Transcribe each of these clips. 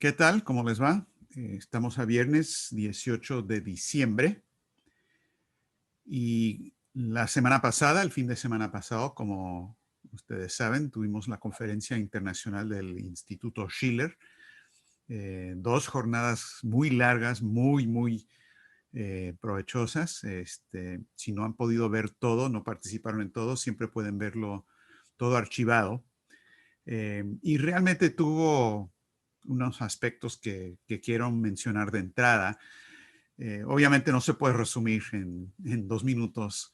¿Qué tal? ¿Cómo les va? Estamos a viernes 18 de diciembre y la semana pasada, el fin de semana pasado, como ustedes saben, tuvimos la conferencia internacional del Instituto Schiller. Dos jornadas muy largas, muy provechosas. Si no han podido ver todo, no participaron en todo, siempre pueden verlo todo archivado. Y realmente tuvo unos aspectos que quiero mencionar de entrada. Obviamente no se puede resumir en 2 minutos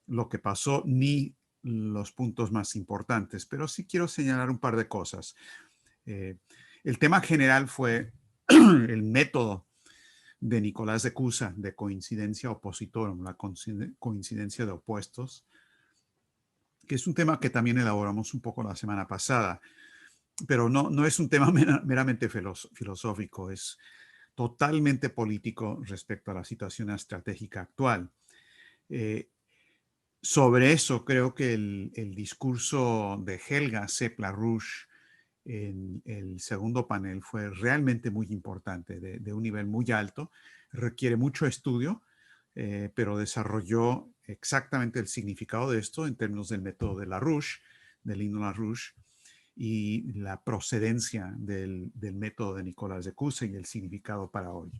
lo que pasó ni los puntos más importantes, pero sí quiero señalar un par de cosas. Eh, el tema general fue el método de Nicolás de Cusa de coincidencia opositorum, la coincidencia de opuestos, que es un tema que también elaboramos un poco la semana pasada, pero no es un tema meramente filosófico, es totalmente político respecto a la situación estratégica actual. Eh, sobre eso creo que el discurso de Helga Sepp-LaRouche en el segundo panel fue realmente muy importante, de un nivel muy alto, requiere mucho estudio, pero desarrolló exactamente el significado de esto en términos del método de LaRouche, del himno LaRouche, y la procedencia del método de Nicolás de Cusa y el significado para hoy.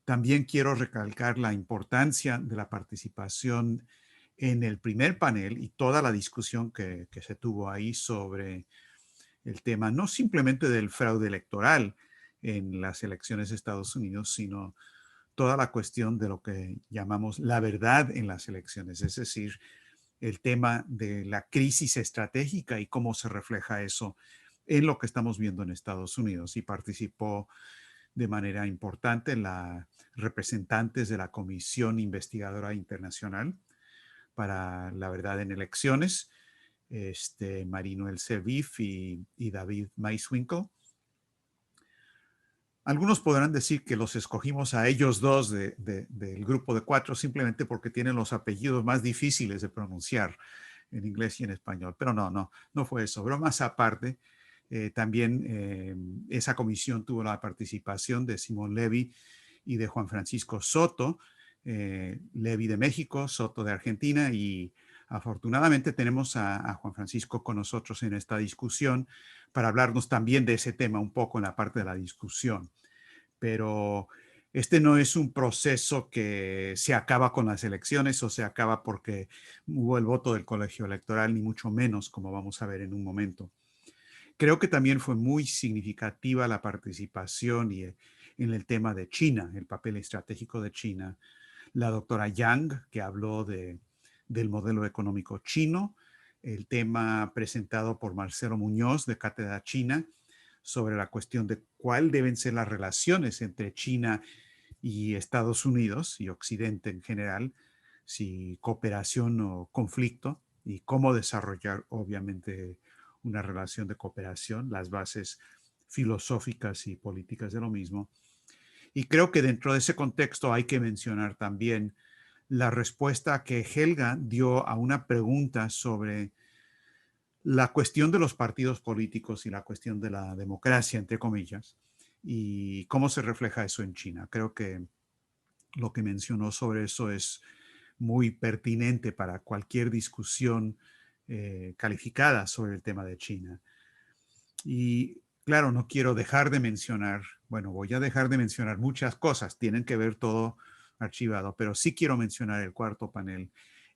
También quiero recalcar la importancia de la participación en el primer panel y toda la discusión que se tuvo ahí sobre el tema, no simplemente del fraude electoral en las elecciones de Estados Unidos, sino toda la cuestión de lo que llamamos la verdad en las elecciones, es decir, el tema de la crisis estratégica y cómo se refleja eso en lo que estamos viendo en Estados Unidos. Y participó de manera importante la representantes de la Comisión Investigadora Internacional para la Verdad en Elecciones, Marino El Sevif y David Maiswinkle. Algunos podrán decir que los escogimos a ellos dos del grupo de 4 simplemente porque tienen los apellidos más difíciles de pronunciar en inglés y en español, pero no fue eso. Bromas aparte, también esa comisión tuvo la participación de Simón Levy y de Juan Francisco Soto, Levy de México, Soto de Argentina, y afortunadamente tenemos a Juan Francisco con nosotros en esta discusión para hablarnos también de ese tema un poco en la parte de la discusión. Pero este no es un proceso que se acaba con las elecciones o se acaba porque hubo el voto del colegio electoral, ni mucho menos, como vamos a ver en un momento. Creo que también fue muy significativa la participación en el tema de China, el papel estratégico de China. La doctora Yang, que habló del modelo económico chino, el tema presentado por Marcelo Muñoz de Cátedra China sobre la cuestión de cuál deben ser las relaciones entre China y Estados Unidos y Occidente en general, si cooperación o conflicto, y cómo desarrollar obviamente una relación de cooperación, las bases filosóficas y políticas de lo mismo. Y creo que dentro de ese contexto hay que mencionar también la respuesta que Helga dio a una pregunta sobre la cuestión de los partidos políticos y la cuestión de la democracia, entre comillas, y cómo se refleja eso en China. Creo que lo que mencionó sobre eso es muy pertinente para cualquier discusión calificada sobre el tema de China. Y claro, no quiero dejar de mencionar, bueno, voy a dejar de mencionar muchas cosas, tienen que ver todo archivado, pero sí quiero mencionar el cuarto panel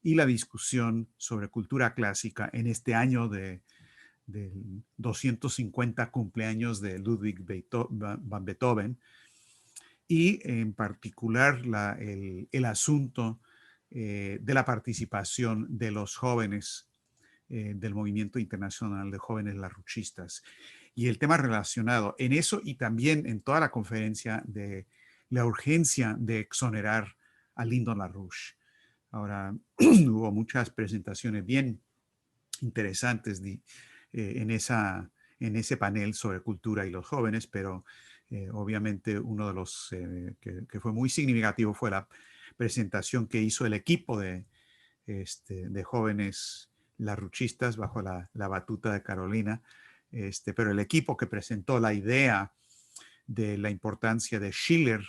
y la discusión sobre cultura clásica en este año del 250 cumpleaños de Ludwig van Beethoven, y en particular el asunto de la participación de los jóvenes del movimiento internacional de jóvenes larouchistas y el tema relacionado en eso y también en toda la conferencia de la urgencia de exonerar a Lyndon LaRouche. Ahora, hubo muchas presentaciones bien interesantes en ese panel sobre cultura y los jóvenes, pero obviamente uno de los que fue muy significativo fue la presentación que hizo el equipo de jóvenes larouchistas bajo la batuta de Carolina, pero el equipo que presentó la idea de la importancia de Schiller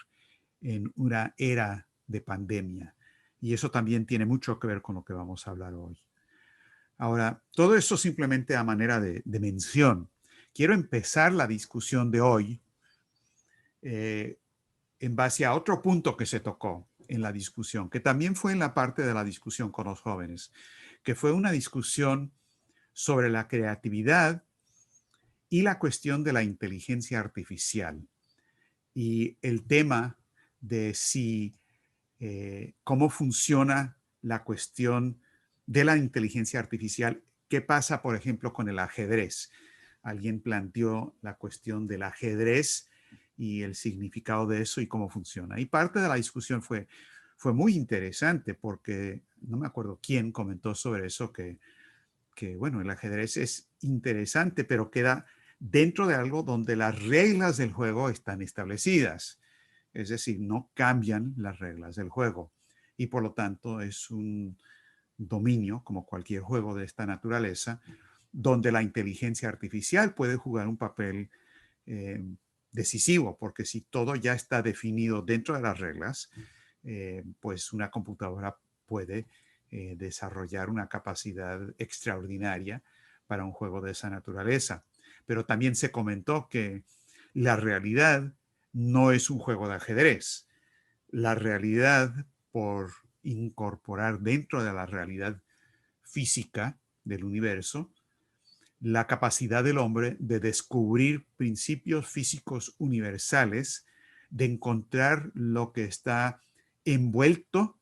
en una era de pandemia. Y eso también tiene mucho que ver con lo que vamos a hablar hoy. Ahora, todo eso simplemente a manera de mención. Quiero empezar la discusión de hoy en base a otro punto que se tocó en la discusión, que también fue en la parte de la discusión con los jóvenes, que fue una discusión sobre la creatividad y la cuestión de la inteligencia artificial y el tema de si cómo funciona la cuestión de la inteligencia artificial. ¿Qué pasa, por ejemplo, con el ajedrez? Alguien planteó la cuestión del ajedrez y el significado de eso y cómo funciona. Y parte de la discusión fue muy interesante porque no me acuerdo quién comentó sobre eso, que bueno, el ajedrez es interesante, pero queda dentro de algo donde las reglas del juego están establecidas. Es decir, no cambian las reglas del juego y por lo tanto es un dominio, como cualquier juego de esta naturaleza, donde la inteligencia artificial puede jugar un papel decisivo, porque si todo ya está definido dentro de las reglas, pues una computadora puede desarrollar una capacidad extraordinaria para un juego de esa naturaleza. Pero también se comentó que la realidad no es un juego de ajedrez. La realidad, por incorporar dentro de la realidad física del universo, la capacidad del hombre de descubrir principios físicos universales, de encontrar lo que está envuelto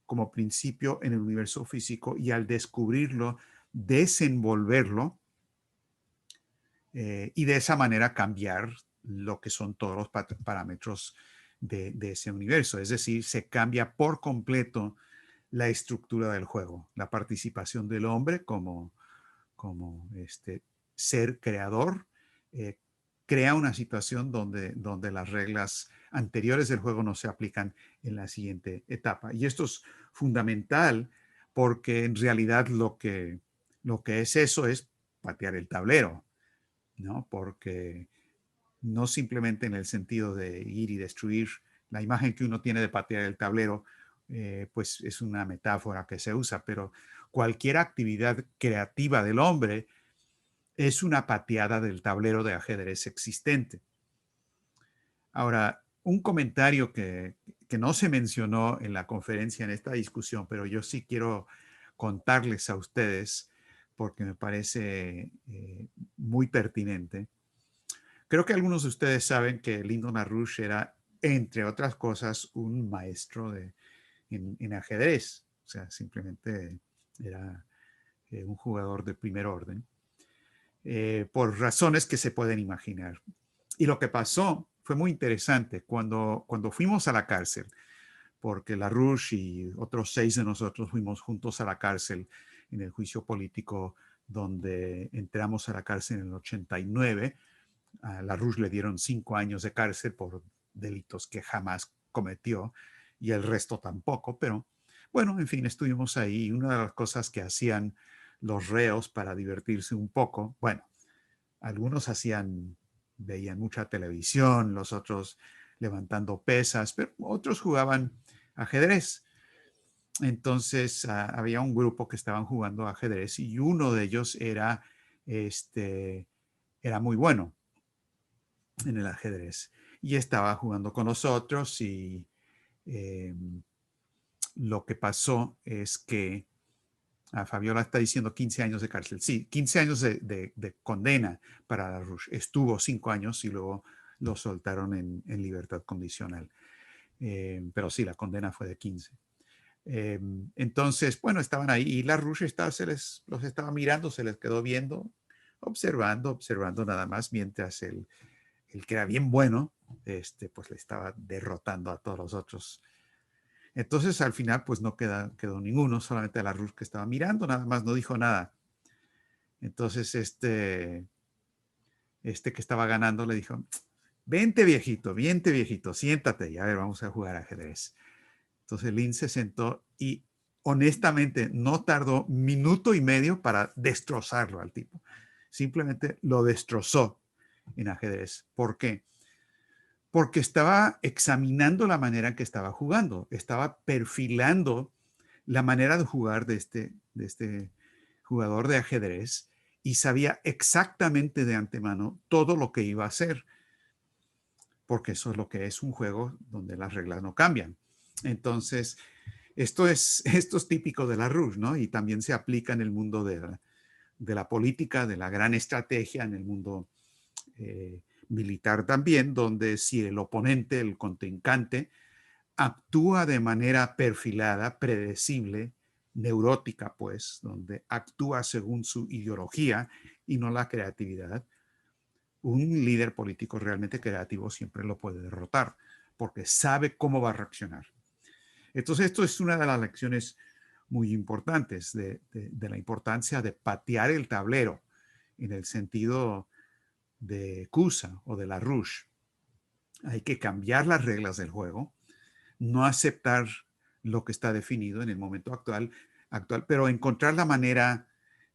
como principio en el universo físico y al descubrirlo, desenvolverlo y de esa manera cambiar lo que son todos los parámetros de ese universo. Es decir, se cambia por completo la estructura del juego, la participación del hombre como ser creador, crea una situación donde las reglas anteriores del juego no se aplican en la siguiente etapa. Y esto es fundamental porque en realidad lo que es eso es patear el tablero, ¿no? Porque no simplemente en el sentido de ir y destruir la imagen que uno tiene de patear el tablero, pues es una metáfora que se usa, pero cualquier actividad creativa del hombre es una pateada del tablero de ajedrez existente. Ahora, un comentario que no se mencionó en la conferencia, en esta discusión, pero yo sí quiero contarles a ustedes porque me parece muy pertinente. Creo que algunos de ustedes saben que Lyndon LaRouche era, entre otras cosas, un maestro en ajedrez. O sea, simplemente era un jugador de primer orden. Por razones que se pueden imaginar. Y lo que pasó fue muy interesante cuando fuimos a la cárcel, porque LaRouche y otros 6 de nosotros fuimos juntos a la cárcel en el juicio político donde entramos a la cárcel en el 89. A LaRouche le dieron 5 años de cárcel por delitos que jamás cometió y el resto tampoco, pero bueno, en fin, estuvimos ahí y una de las cosas que hacían los reos para divertirse un poco, bueno, algunos veían mucha televisión, los otros levantando pesas, pero otros jugaban ajedrez. Entonces había un grupo que estaban jugando ajedrez y uno de ellos era muy bueno en el ajedrez y estaba jugando con nosotros y eh, lo que pasó es que Fabiola está diciendo 15 años de cárcel. Sí, 15 años de condena para LaRouche. Estuvo 5 años y luego lo soltaron en libertad condicional. Pero sí, la condena fue de 15. Entonces, bueno, estaban ahí y LaRouche los estaba mirando, se les quedó viendo, observando nada más, mientras el que era bien bueno, pues le estaba derrotando a todos los otros. Entonces al final pues no quedó ninguno, solamente LaRouche que estaba mirando, nada más, no dijo nada. Entonces que estaba ganando le dijo, vente viejito, siéntate y a ver, vamos a jugar ajedrez. Entonces Lin se sentó y honestamente no tardó minuto y medio para destrozarlo al tipo. Simplemente lo destrozó en ajedrez. ¿Por qué? porque estaba examinando la manera en que estaba jugando, estaba perfilando la manera de jugar de este jugador de ajedrez y sabía exactamente de antemano todo lo que iba a hacer, porque eso es lo que es un juego donde las reglas no cambian. Entonces, esto es típico de la Rouge, ¿no? Y también se aplica en el mundo de la política, de la gran estrategia, en el mundo militar también, donde si el oponente, el contrincante, actúa de manera perfilada, predecible, neurótica, pues, donde actúa según su ideología y no la creatividad, un líder político realmente creativo siempre lo puede derrotar, porque sabe cómo va a reaccionar. Entonces, esto es una de las lecciones muy importantes de la importancia de patear el tablero en el sentido de Cusa o de la Rouge. Hay que cambiar las reglas del juego, no aceptar lo que está definido en el momento actual pero encontrar la manera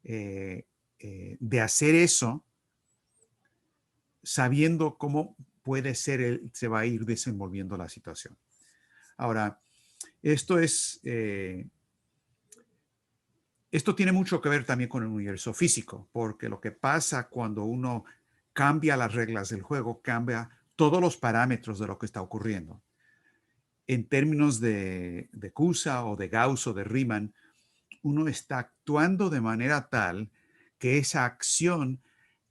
de hacer eso sabiendo cómo puede ser, se va a ir desenvolviendo la situación. Ahora, esto es, esto tiene mucho que ver también con el universo físico, porque lo que pasa cuando uno cambia las reglas del juego, cambia todos los parámetros de lo que está ocurriendo. En términos de Cusa o de Gauss o de Riemann, uno está actuando de manera tal que esa acción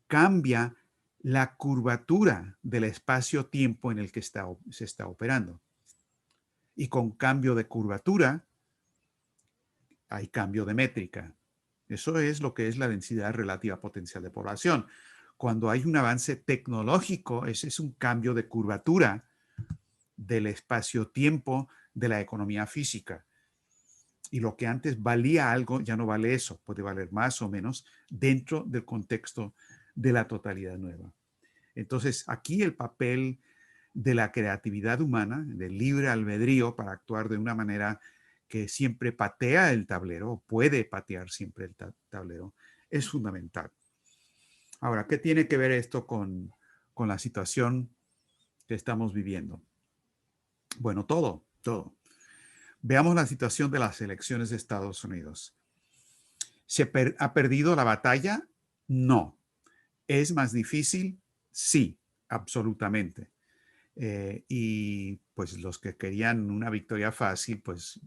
cambia la curvatura del espacio-tiempo en el que se está operando. Y con cambio de curvatura hay cambio de métrica. Eso es lo que es la densidad relativa potencial de población. Cuando hay un avance tecnológico, ese es un cambio de curvatura del espacio-tiempo de la economía física. Y lo que antes valía algo ya no vale eso, puede valer más o menos dentro del contexto de la totalidad nueva. Entonces, aquí el papel de la creatividad humana, del libre albedrío para actuar de una manera que siempre patea el tablero, puede patear siempre el tablero, es fundamental. Ahora, ¿qué tiene que ver esto con la situación que estamos viviendo? Bueno, todo. Veamos la situación de las elecciones de Estados Unidos. ¿Se ha perdido la batalla? No. ¿Es más difícil? Sí, absolutamente. Y pues los que querían una victoria fácil, pues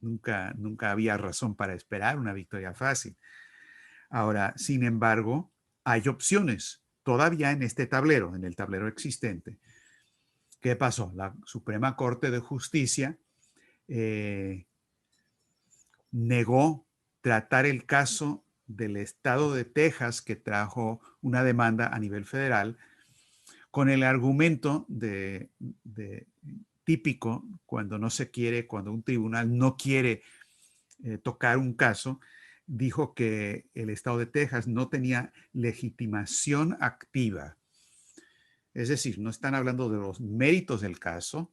nunca había razón para esperar una victoria fácil. Ahora, sin embargo, hay opciones todavía en este tablero, en el tablero existente. ¿Qué pasó? La Suprema Corte de Justicia negó tratar el caso del estado de Texas que trajo una demanda a nivel federal con el argumento típico cuando no se quiere, cuando un tribunal no quiere tocar un caso, dijo que el estado de Texas no tenía legitimación activa. Es decir, no están hablando de los méritos del caso,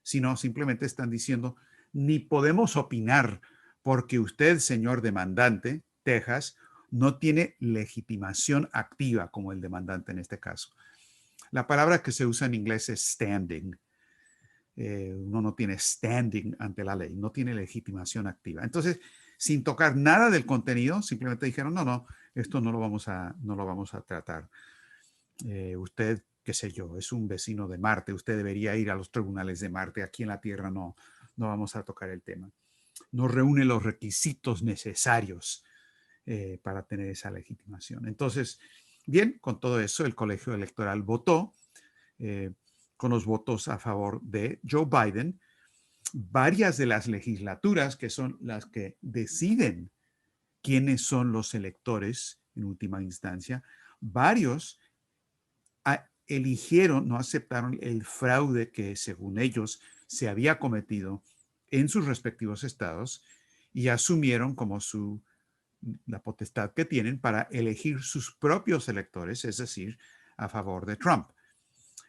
sino simplemente están diciendo, ni podemos opinar porque usted, señor demandante, Texas, no tiene legitimación activa como el demandante en este caso. La palabra que se usa en inglés es standing. Uno no tiene standing ante la ley, no tiene legitimación activa. Entonces, sin tocar nada del contenido, simplemente dijeron, no, esto no lo vamos a tratar. Usted, qué sé yo, es un vecino de Marte, usted debería ir a los tribunales de Marte, aquí en la Tierra no vamos a tocar el tema. No reúne los requisitos necesarios para tener esa legitimación. Entonces, bien, con todo eso, el colegio electoral votó con los votos a favor de Joe Biden. Varias de las legislaturas, que son las que deciden quiénes son los electores en última instancia, varios eligieron, no aceptaron el fraude que según ellos se había cometido en sus respectivos estados y asumieron como la potestad que tienen para elegir sus propios electores, es decir, a favor de Trump.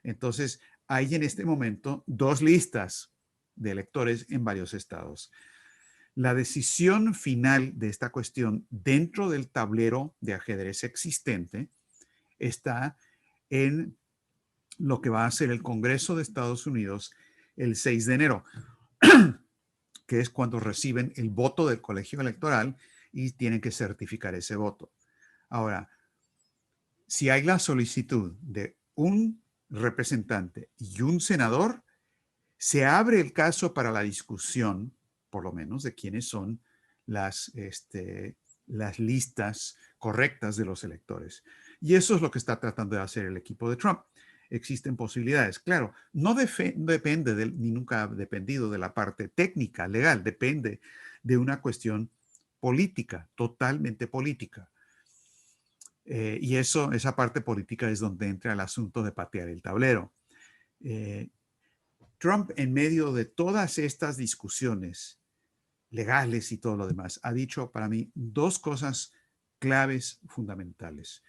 Entonces, hay en este momento dos listas de electores en varios estados. La decisión final de esta cuestión dentro del tablero de ajedrez existente está en lo que va a hacer el Congreso de Estados Unidos el 6 de enero, que es cuando reciben el voto del colegio electoral y tienen que certificar ese voto. Ahora, si hay la solicitud de un representante y un senador, se abre el caso para la discusión, por lo menos, de quiénes son las listas correctas de los electores. Y eso es lo que está tratando de hacer el equipo de Trump. Existen posibilidades. Claro, no depende ni nunca ha dependido de la parte técnica, legal, depende de una cuestión política, totalmente política. Y esa parte política es donde entra el asunto de patear el tablero. Trump, en medio de todas estas discusiones legales y todo lo demás, ha dicho para mí dos cosas claves fundamentales.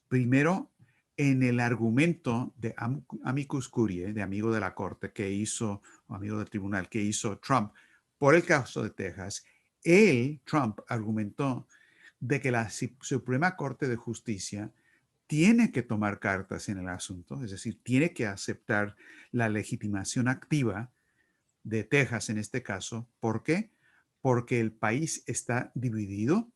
Primero, en el argumento de amicus curiae, de amigo de la corte que hizo, o amigo del tribunal que hizo Trump por el caso de Texas, Trump, argumentó de que la Suprema Corte de Justicia tiene que tomar cartas en el asunto, es decir, tiene que aceptar la legitimación activa de Texas en este caso. ¿Por qué? Porque el país está dividido,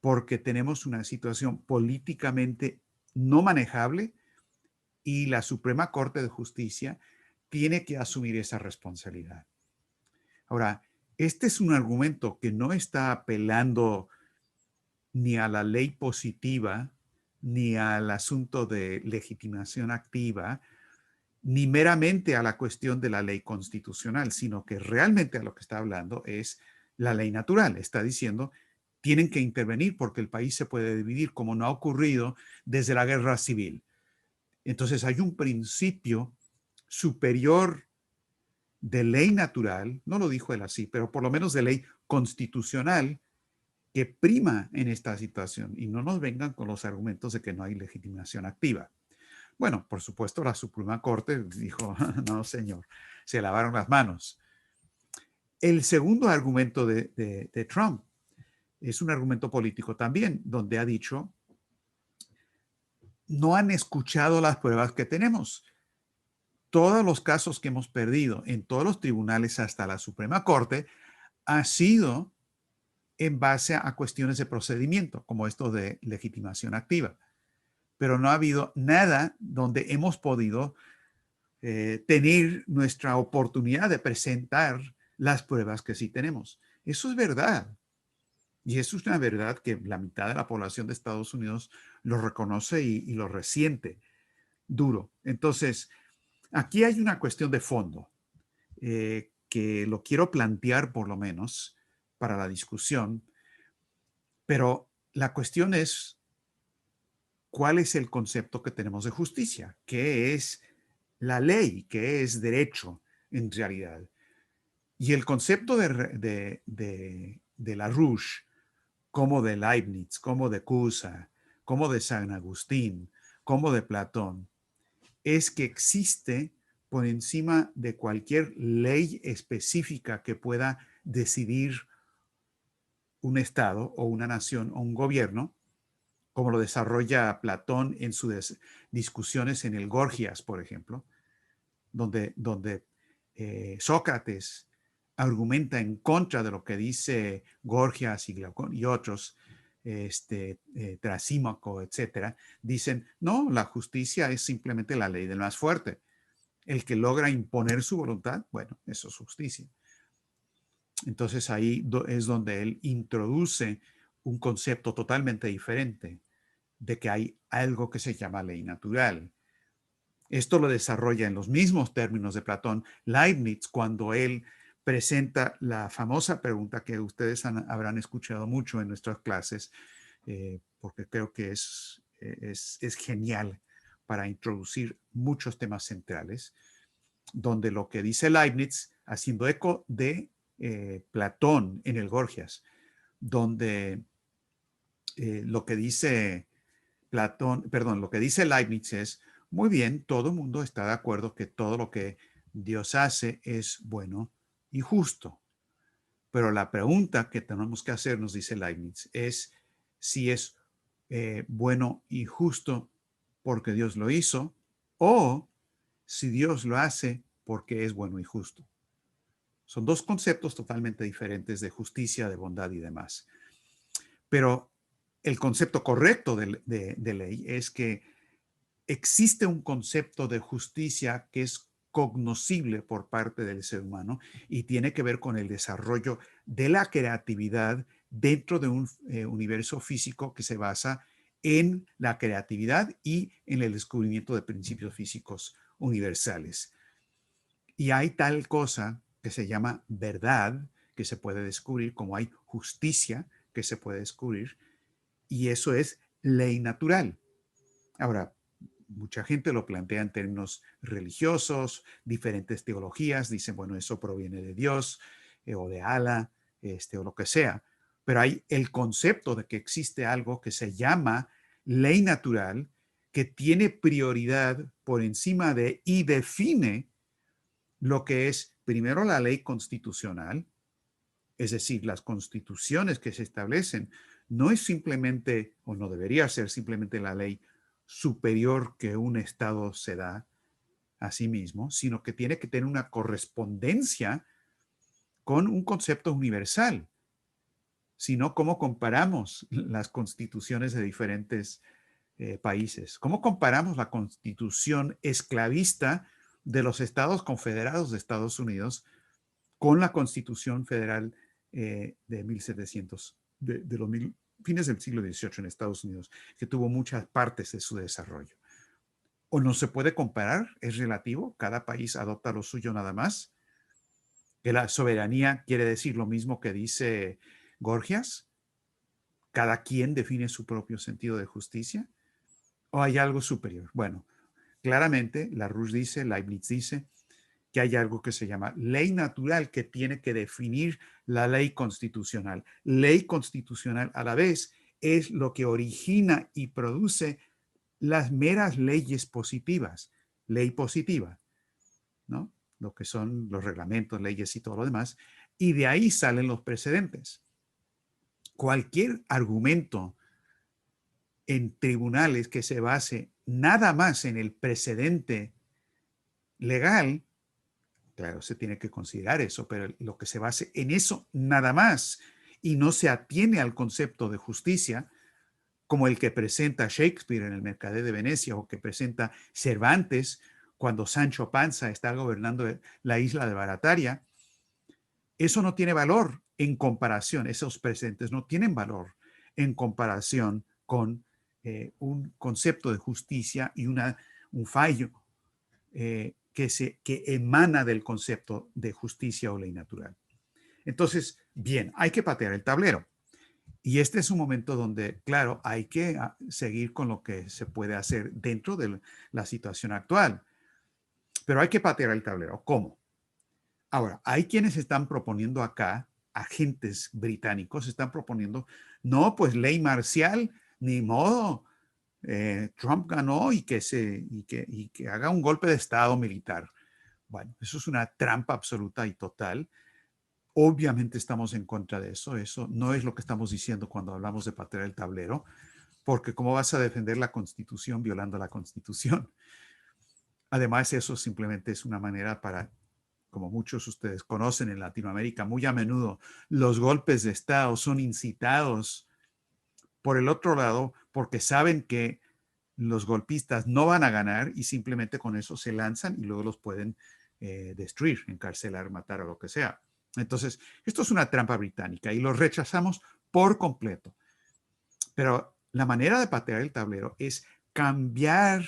porque tenemos una situación políticamente no manejable y la Suprema Corte de Justicia tiene que asumir esa responsabilidad. Ahora, este es un argumento que no está apelando ni a la ley positiva, ni al asunto de legitimación activa, ni meramente a la cuestión de la ley constitucional, sino que realmente a lo que está hablando es la ley natural. Está diciendo, tienen que intervenir porque el país se puede dividir, como no ha ocurrido desde la guerra civil. Entonces hay un principio superior de ley natural, no lo dijo él así, pero por lo menos de ley constitucional, que prima en esta situación, y no nos vengan con los argumentos de que no hay legitimación activa. Bueno, por supuesto, la Suprema Corte dijo, no, señor, se lavaron las manos. El segundo argumento de Trump es un argumento político también, donde ha dicho, no han escuchado las pruebas que tenemos. Todos los casos que hemos perdido en todos los tribunales hasta la Suprema Corte ha sido en base a cuestiones de procedimiento, como esto de legitimación activa. Pero no ha habido nada donde hemos podido tener nuestra oportunidad de presentar las pruebas que sí tenemos. Eso es verdad. Y eso es una verdad que la mitad de la población de Estados Unidos lo reconoce y lo resiente duro. Entonces, aquí hay una cuestión de fondo que lo quiero plantear por lo menos para la discusión, pero la cuestión es, ¿cuál es el concepto que tenemos de justicia? ¿Qué es la ley? ¿Qué es derecho en realidad? Y el concepto de LaRouche, como de Leibniz, como de Cusa, como de San Agustín, como de Platón, es que existe por encima de cualquier ley específica que pueda decidir un Estado o una nación o un gobierno, como lo desarrolla Platón en sus discusiones en el Gorgias, por ejemplo, donde Sócrates argumenta en contra de lo que dice Gorgias y otros, Trasímaco, etcétera, dicen, no, la justicia es simplemente la ley del más fuerte. El que logra imponer su voluntad, bueno, eso es justicia. Entonces ahí es donde él introduce un concepto totalmente diferente de que hay algo que se llama ley natural. Esto lo desarrolla en los mismos términos de Platón Leibniz cuando él presenta la famosa pregunta que ustedes habrán escuchado mucho en nuestras clases, porque creo que es genial para introducir muchos temas centrales, donde lo que dice Leibniz, haciendo eco de Platón en el Gorgias, donde lo que dice lo que dice Leibniz es, muy bien, todo el mundo está de acuerdo que todo lo que Dios hace es bueno y justo. Pero la pregunta que tenemos que hacer, nos dice Leibniz, es si es bueno y justo porque Dios lo hizo o si Dios lo hace porque es bueno y justo. Son dos conceptos totalmente diferentes de justicia, de bondad y demás. Pero el concepto correcto de ley es que existe un concepto de justicia que es cognoscible por parte del ser humano y tiene que ver con el desarrollo de la creatividad dentro de un universo físico que se basa en la creatividad y en el descubrimiento de principios físicos universales. Y hay tal cosa que se llama verdad, que se puede descubrir, como hay justicia que se puede descubrir, y eso es ley natural. Ahora, mucha gente lo plantea en términos religiosos, diferentes teologías, dicen, bueno, eso proviene de Dios o de Allah, o lo que sea. Pero hay el concepto de que existe algo que se llama ley natural, que tiene prioridad por encima de y define lo que es primero la ley constitucional, es decir, las constituciones que se establecen, no es simplemente, o no debería ser simplemente la ley superior que un Estado se da a sí mismo, sino que tiene que tener una correspondencia con un concepto universal. Si no, ¿cómo comparamos las constituciones de diferentes países? ¿Cómo comparamos la constitución esclavista de los Estados Confederados de Estados Unidos con la Constitución Federal de 1700, de los fines del siglo XVIII en Estados Unidos, que tuvo muchas partes de su desarrollo? ¿O no se puede comparar? ¿Es relativo? ¿Cada país adopta lo suyo nada más? ¿Que la soberanía quiere decir lo mismo que dice Gorgias? ¿Cada quien define su propio sentido de justicia? ¿O hay algo superior? Bueno, claramente LaRouche dice, Leibniz dice, que hay algo que se llama ley natural que tiene que definir la ley constitucional. Ley constitucional a la vez es lo que origina y produce las meras leyes positivas, ley positiva, ¿no? Lo que son los reglamentos, leyes y todo lo demás, y de ahí salen los precedentes. Cualquier argumento en tribunales que se base nada más en el precedente legal, claro, se tiene que considerar eso, pero lo que se base en eso nada más y no se atiene al concepto de justicia, como el que presenta Shakespeare en El Mercader de Venecia o que presenta Cervantes cuando Sancho Panza está gobernando la isla de Barataria, eso no tiene valor en comparación, esos presentes no tienen valor en comparación con un concepto de justicia y un fallo que emana del concepto de justicia o ley natural. Entonces, bien, hay que patear el tablero. Y este es un momento donde, claro, hay que seguir con lo que se puede hacer dentro de la situación actual. Pero hay que patear el tablero. ¿Cómo? Ahora, hay quienes están proponiendo acá, agentes británicos, están proponiendo, no, pues ley marcial, ni modo. Trump ganó y que haga un golpe de Estado militar. Bueno, eso es una trampa absoluta y total. Obviamente estamos en contra de eso. Eso no es lo que estamos diciendo cuando hablamos de patear el tablero, porque ¿cómo vas a defender la Constitución violando la Constitución? Además, eso simplemente es una manera para, como muchos de ustedes conocen en Latinoamérica, muy a menudo los golpes de Estado son incitados por el otro lado porque saben que los golpistas no van a ganar y simplemente con eso se lanzan y luego los pueden destruir, encarcelar, matar o lo que sea. Entonces, esto es una trampa británica y lo rechazamos por completo. Pero la manera de patear el tablero es cambiar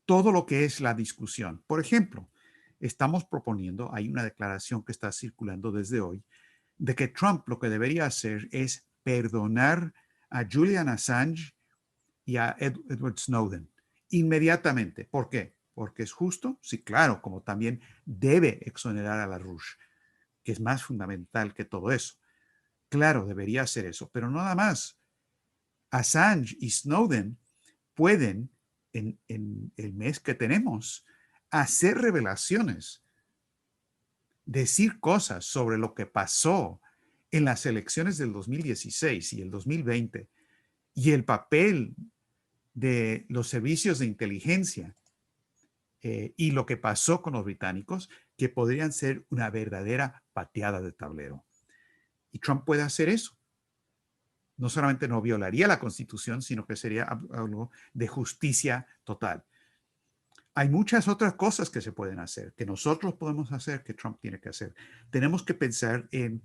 todo lo que es la discusión. Por ejemplo, estamos proponiendo, hay una declaración que está circulando desde hoy, de que Trump lo que debería hacer es perdonar a Julian Assange y a Edward Snowden inmediatamente. ¿Por qué? Porque es justo, sí, claro, como también debe exonerar a LaRouche, que es más fundamental que todo eso. Claro, debería hacer eso, pero no nada más. Assange y Snowden pueden, en el mes que tenemos, hacer revelaciones, decir cosas sobre lo que pasó en las elecciones del 2016 y el 2020 y el papel de los servicios de inteligencia y lo que pasó con los británicos, que podrían ser una verdadera pateada de tablero. Y Trump puede hacer eso. No solamente no violaría la Constitución, sino que sería algo de justicia total. Hay muchas otras cosas que se pueden hacer, que nosotros podemos hacer, que Trump tiene que hacer. Tenemos que pensar en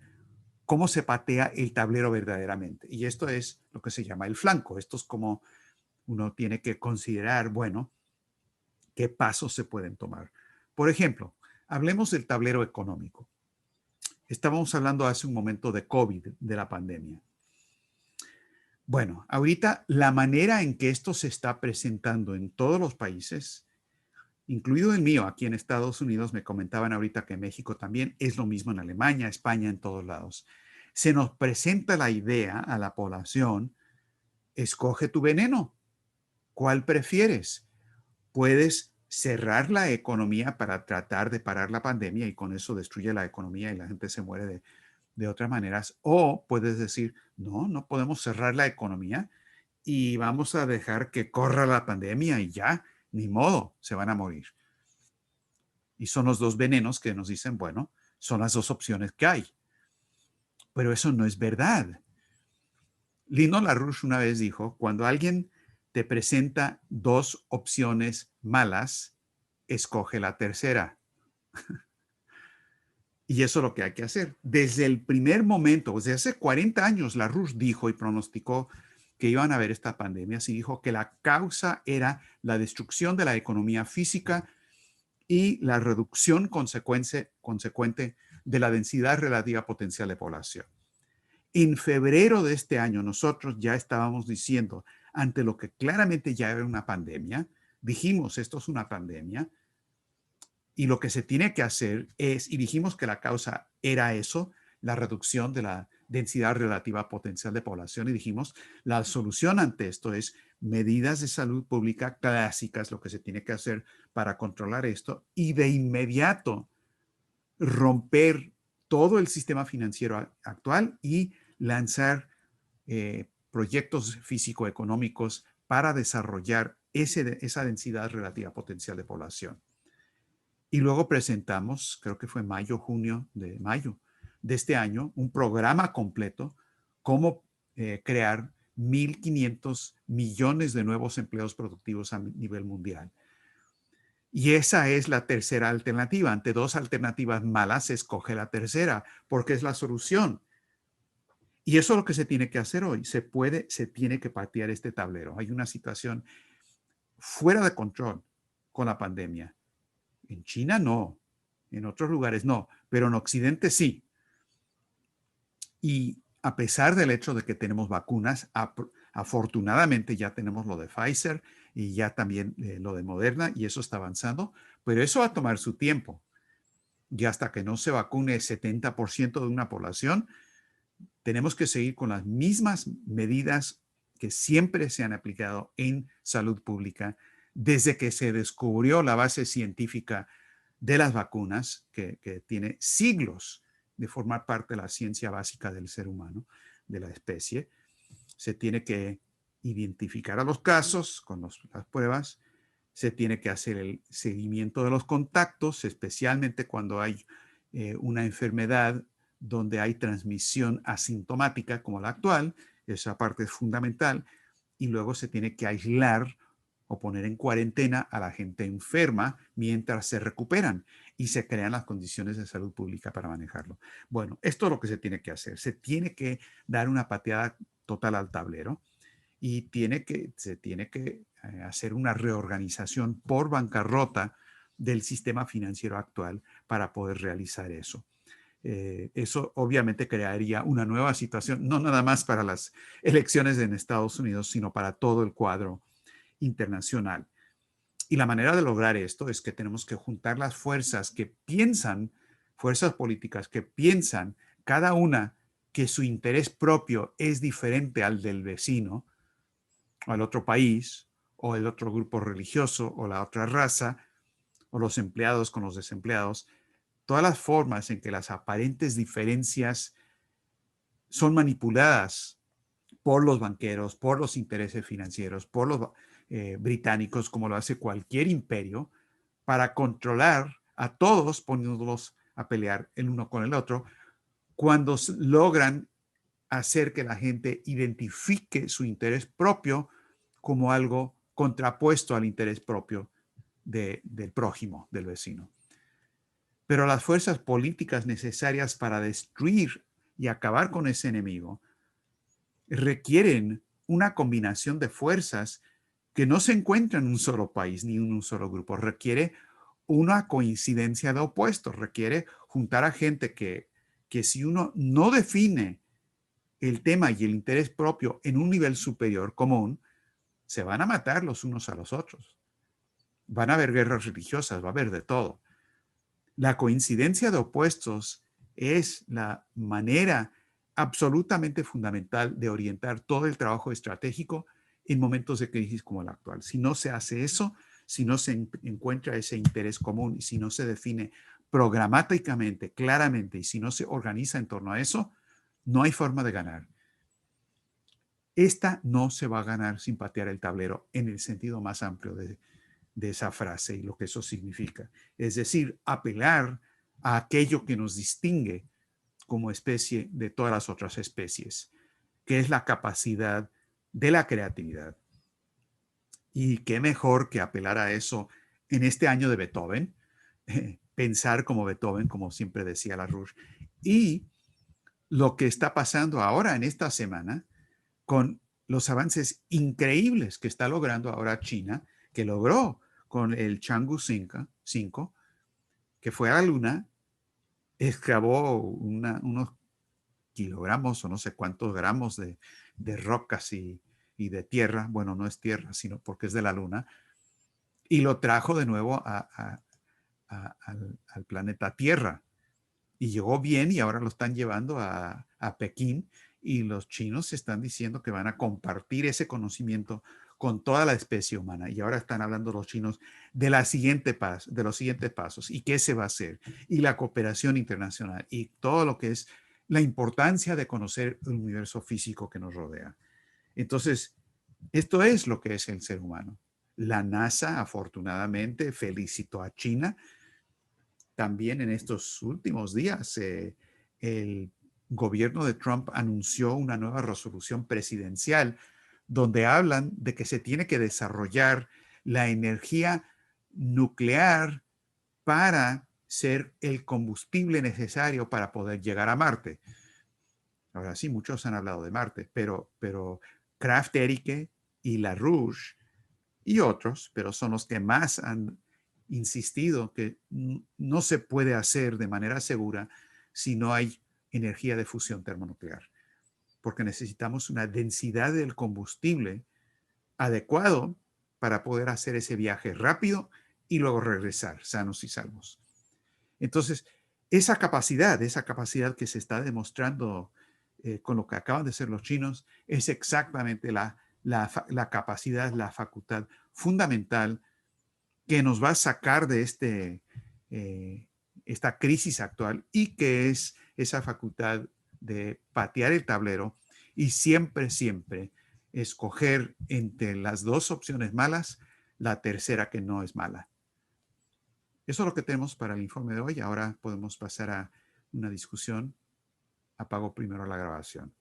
cómo se patea el tablero verdaderamente. Y esto es lo que se llama el flanco. Esto es como uno tiene que considerar, bueno, qué pasos se pueden tomar. Por ejemplo, hablemos del tablero económico. Estábamos hablando hace un momento de COVID, de la pandemia. Bueno, ahorita la manera en que esto se está presentando en todos los países, incluido el mío, aquí en Estados Unidos, me comentaban ahorita que en México también es lo mismo, en Alemania, España, en todos lados. Se nos presenta la idea a la población: escoge tu veneno. ¿Cuál prefieres? Puedes cerrar la economía para tratar de parar la pandemia y con eso destruye la economía y la gente se muere de otras maneras. O puedes decir, no, no podemos cerrar la economía y vamos a dejar que corra la pandemia y ya, ni modo, se van a morir. Y son los dos venenos que nos dicen, bueno, son las dos opciones que hay. Pero eso no es verdad. Lino LaRouche una vez dijo, cuando alguien te presenta dos opciones malas, escoge la tercera. Y eso es lo que hay que hacer. Desde el primer momento, desde hace 40 años, LaRouche dijo y pronosticó que iban a haber esta pandemia y dijo que la causa era la destrucción de la economía física y la reducción consecuente de la densidad relativa potencial de población. En febrero de este año, nosotros ya estábamos diciendo, ante lo que claramente ya era una pandemia, dijimos, esto es una pandemia, y lo que se tiene que hacer es, y dijimos que la causa era eso, la reducción de la densidad relativa potencial de población, y dijimos, la solución ante esto es medidas de salud pública clásicas, lo que se tiene que hacer para controlar esto, y de inmediato romper todo el sistema financiero actual y lanzar proyectos físico-económicos para desarrollar esa densidad relativa potencial de población. Y luego presentamos, creo que fue mayo de este año, un programa completo, cómo crear 1.500 millones de nuevos empleos productivos a nivel mundial. Y esa es la tercera alternativa. Ante dos alternativas malas, se escoge la tercera, porque es la solución. Y eso es lo que se tiene que hacer hoy. Se tiene que patear este tablero. Hay una situación fuera de control con la pandemia. En China no, en otros lugares no, pero en Occidente sí. Y a pesar del hecho de que tenemos vacunas, afortunadamente ya tenemos lo de Pfizer y ya también lo de Moderna, y eso está avanzando, pero eso va a tomar su tiempo. Y hasta que no se vacune el 70% de una población, tenemos que seguir con las mismas medidas que siempre se han aplicado en salud pública desde que se descubrió la base científica de las vacunas, que tiene siglos de formar parte de la ciencia básica del ser humano, de la especie. Se tiene que identificar a los casos con las pruebas, se tiene que hacer el seguimiento de los contactos, especialmente cuando hay una enfermedad donde hay transmisión asintomática como la actual, esa parte es fundamental, y luego se tiene que aislar o poner en cuarentena a la gente enferma mientras se recuperan y se crean las condiciones de salud pública para manejarlo. Bueno, esto es lo que se tiene que hacer. Se tiene que dar una pateada total al tablero y se tiene que hacer una reorganización por bancarrota del sistema financiero actual para poder realizar eso. Eso obviamente crearía una nueva situación, no nada más para las elecciones en Estados Unidos, sino para todo el cuadro internacional. Y la manera de lograr esto es que tenemos que juntar las fuerzas que piensan, fuerzas políticas que piensan cada una que su interés propio es diferente al del vecino, o al otro país, o el otro grupo religioso, o la otra raza, o los empleados con los desempleados. Todas las formas en que las aparentes diferencias son manipuladas por los banqueros, por los intereses financieros, por los británicos, como lo hace cualquier imperio, para controlar a todos poniéndolos a pelear el uno con el otro, cuando logran hacer que la gente identifique su interés propio como algo contrapuesto al interés propio del prójimo, del vecino. Pero las fuerzas políticas necesarias para destruir y acabar con ese enemigo requieren una combinación de fuerzas que no se encuentra en un solo país ni en un solo grupo. Requiere una coincidencia de opuestos, requiere juntar a gente que si uno no define el tema y el interés propio en un nivel superior común, se van a matar los unos a los otros. Van a haber guerras religiosas, va a haber de todo. La coincidencia de opuestos es la manera absolutamente fundamental de orientar todo el trabajo estratégico en momentos de crisis como el actual. Si no se hace eso, si no se encuentra ese interés común y si no se define programáticamente, claramente, y si no se organiza en torno a eso, no hay forma de ganar. Esta no se va a ganar sin patear el tablero en el sentido más amplio de esa frase y lo que eso significa. Es decir, apelar a aquello que nos distingue como especie de todas las otras especies, que es la capacidad de la creatividad. Y qué mejor que apelar a eso en este año de Beethoven, pensar como Beethoven, como siempre decía LaRouche, y lo que está pasando ahora en esta semana con los avances increíbles que está logrando ahora China, que logró con el Chang'e 5, que fue a la Luna, excavó unos kilogramos o no sé cuántos gramos de rocas y de tierra, bueno, no es tierra, sino porque es de la Luna, y lo trajo de nuevo al planeta Tierra. Y llegó bien y ahora lo están llevando a Pekín y los chinos están diciendo que van a compartir ese conocimiento con toda la especie humana. Y ahora están hablando los chinos de los siguientes pasos y qué se va a hacer y la cooperación internacional y todo lo que es la importancia de conocer el universo físico que nos rodea. Entonces, esto es lo que es el ser humano. La NASA, afortunadamente, felicitó a China. También en estos últimos días, el gobierno de Trump anunció una nueva resolución presidencial donde hablan de que se tiene que desarrollar la energía nuclear para ser el combustible necesario para poder llegar a Marte. Ahora sí, muchos han hablado de Marte, pero Kraft Erike y LaRouche y otros, pero son los que más han insistido que no se puede hacer de manera segura si no hay energía de fusión termonuclear, porque necesitamos una densidad del combustible adecuado para poder hacer ese viaje rápido y luego regresar sanos y salvos. Entonces, esa capacidad que se está demostrando con lo que acaban de ser los chinos, es exactamente la capacidad, la facultad fundamental que nos va a sacar de esta crisis actual y que es esa facultad de patear el tablero y siempre, siempre escoger entre las dos opciones malas, la tercera que no es mala. Eso es lo que tenemos para el informe de hoy. Ahora podemos pasar a una discusión. Apago primero la grabación.